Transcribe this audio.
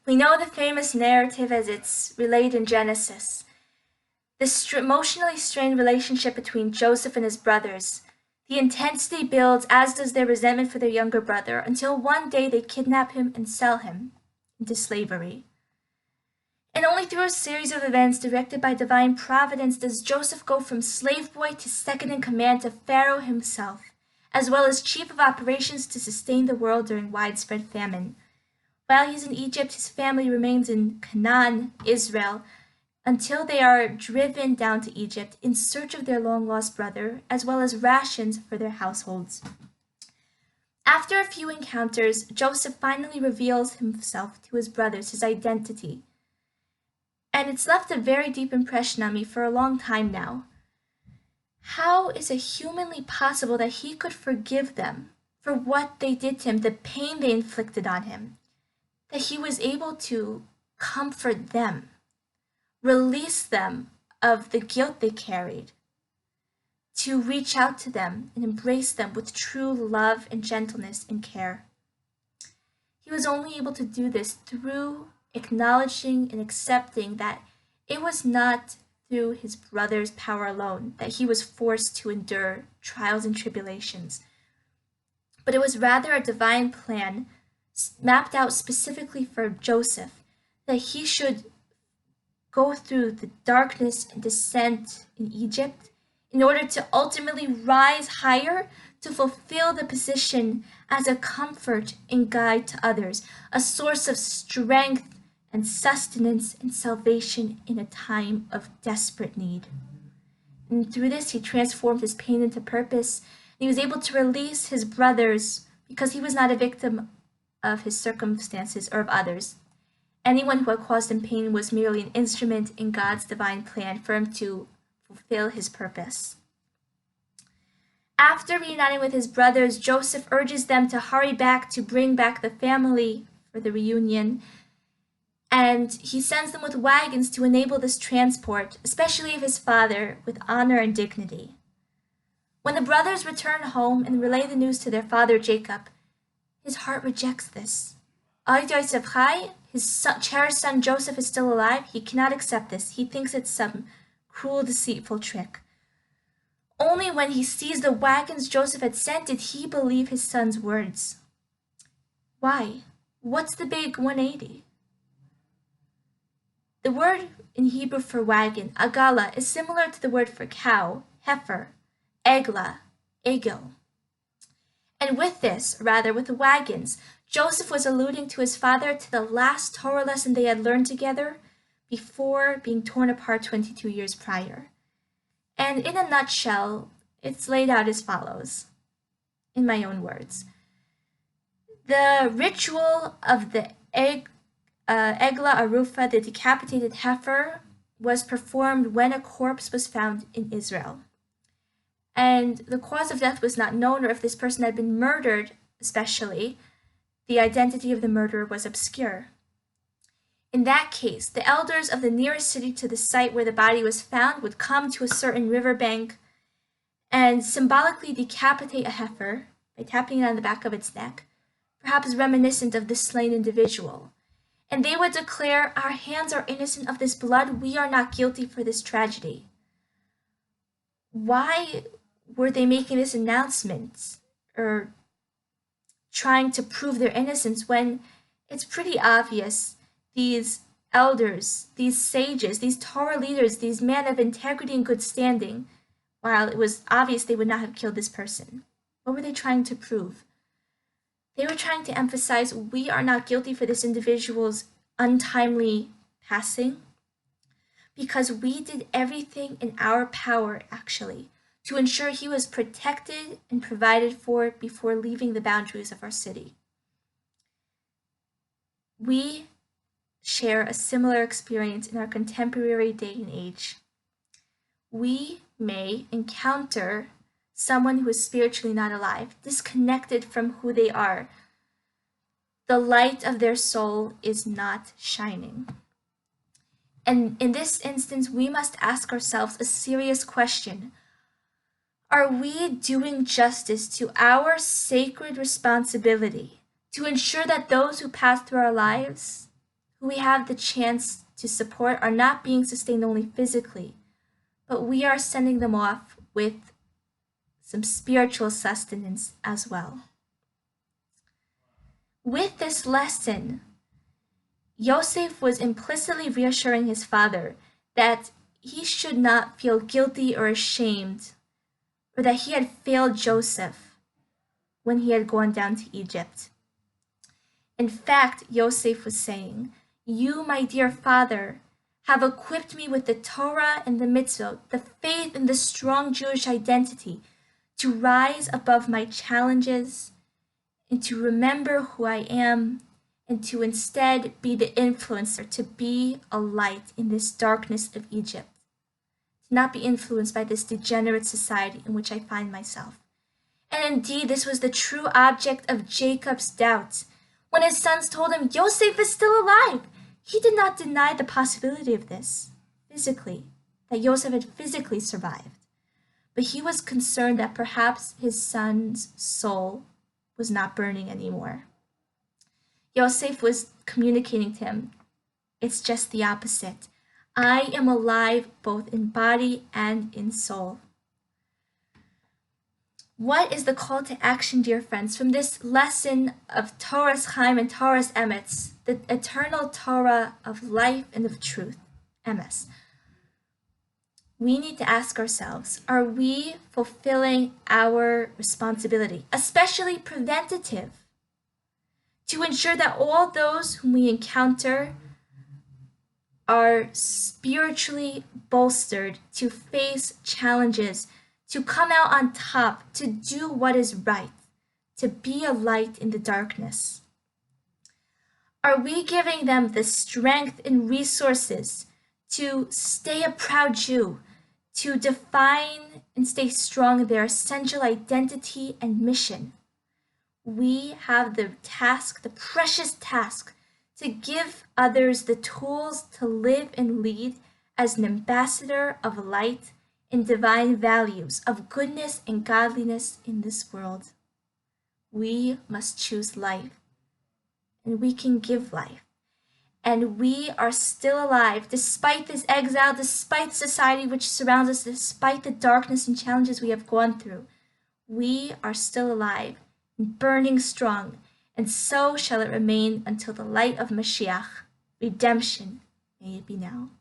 We know the famous narrative as it's relayed in Genesis. This emotionally strained relationship between Joseph and his brothers. The intensity builds, as does their resentment for their younger brother, until one day they kidnap him and sell him into slavery. And only through a series of events directed by divine providence does Joseph go from slave boy to second in command to Pharaoh himself, as well as chief of operations to sustain the world during widespread famine. While he's in Egypt, his family remains in Canaan, Israel, until they are driven down to Egypt in search of their long-lost brother, as well as rations for their households. After a few encounters, Joseph finally reveals himself to his brothers, his identity. And it's left a very deep impression on me for a long time now. How is it humanly possible that he could forgive them for what they did to him, the pain they inflicted on him? That he was able to comfort them, release them of the guilt they carried, to reach out to them and embrace them with true love and gentleness and care. He was only able to do this through acknowledging and accepting that it was not through his brother's power alone that he was forced to endure trials and tribulations, but it was rather a divine plan mapped out specifically for Joseph, that he should go through the darkness and descent in Egypt in order to ultimately rise higher to fulfill the position as a comfort and guide to others, a source of strength and sustenance and salvation in a time of desperate need. And through this, he transformed his pain into purpose. And he was able to release his brothers because he was not a victim of his circumstances or of others. Anyone who had caused him pain was merely an instrument in God's divine plan for him to fulfill his purpose. After reuniting with his brothers, Joseph urges them to hurry back to bring back the family for the reunion. And he sends them with wagons to enable this transport, especially of his father, with honor and dignity. When the brothers return home and relay the news to their father Jacob, his heart rejects this. His cherished son Joseph is still alive. He cannot accept this. He thinks it's some cruel, deceitful trick. Only when he sees the wagons Joseph had sent did he believe his son's words. Why? What's the big 180? The word in Hebrew for wagon, agala, is similar to the word for cow, heifer, egla, egel. And with this, rather with the wagons, Joseph was alluding to his father to the last Torah lesson they had learned together before being torn apart 22 years prior. And in a nutshell, it's laid out as follows, in my own words. The ritual of the Egla Arufa, the decapitated heifer, was performed when a corpse was found in Israel. And the cause of death was not known, or if this person had been murdered, especially, the identity of the murderer was obscure. In that case, the elders of the nearest city to the site where the body was found would come to a certain riverbank and symbolically decapitate a heifer by tapping it on the back of its neck, perhaps reminiscent of the slain individual. And they would declare, "Our hands are innocent of this blood. We are not guilty for this tragedy." Why were they making this announcement or trying to prove their innocence when it's pretty obvious these elders, these sages, these Torah leaders, these men of integrity and good standing, while it was obvious they would not have killed this person? What were they trying to prove? They were trying to emphasize, we are not guilty for this individual's untimely passing because we did everything in our power, actually, to ensure he was protected and provided for before leaving the boundaries of our city. We share a similar experience in our contemporary day and age. We may encounter someone who is spiritually not alive, disconnected from who they are. The light of their soul is not shining. And in this instance, we must ask ourselves a serious question. Are we doing justice to our sacred responsibility to ensure that those who pass through our lives who we have the chance to support are not being sustained only physically, but we are sending them off with some spiritual sustenance as well. With this lesson, Yosef was implicitly reassuring his father that he should not feel guilty or ashamed, or that he had failed Joseph when he had gone down to Egypt. In fact, Yosef was saying, "You, my dear father, have equipped me with the Torah and the mitzvot, the faith and the strong Jewish identity, to rise above my challenges and to remember who I am, and to instead be the influencer, to be a light in this darkness of Egypt, to not be influenced by this degenerate society in which I find myself." And indeed, this was the true object of Jacob's doubts. When his sons told him Yosef is still alive, he did not deny the possibility of this physically, that Yosef had physically survived. But he was concerned that perhaps his son's soul was not burning anymore. Yosef was communicating to him, it's just the opposite. I am alive both in body and in soul. What is the call to action, dear friends, from this lesson of Torah's Chaim and Torah's Emetz, the eternal Torah of life and of truth, Emes? We need to ask ourselves, are we fulfilling our responsibility, especially preventative, to ensure that all those whom we encounter are spiritually bolstered to face challenges, to come out on top, to do what is right, to be a light in the darkness? Are we giving them the strength and resources to stay a proud Jew, to define and stay strong in their essential identity and mission? We have the task, the precious task, to give others the tools to live and lead as an ambassador of light and divine values of goodness and godliness in this world. We must choose life, and we can give life. And we are still alive, despite this exile, despite society which surrounds us, despite the darkness and challenges we have gone through. We are still alive, burning strong, and so shall it remain until the light of Mashiach, redemption, may it be now.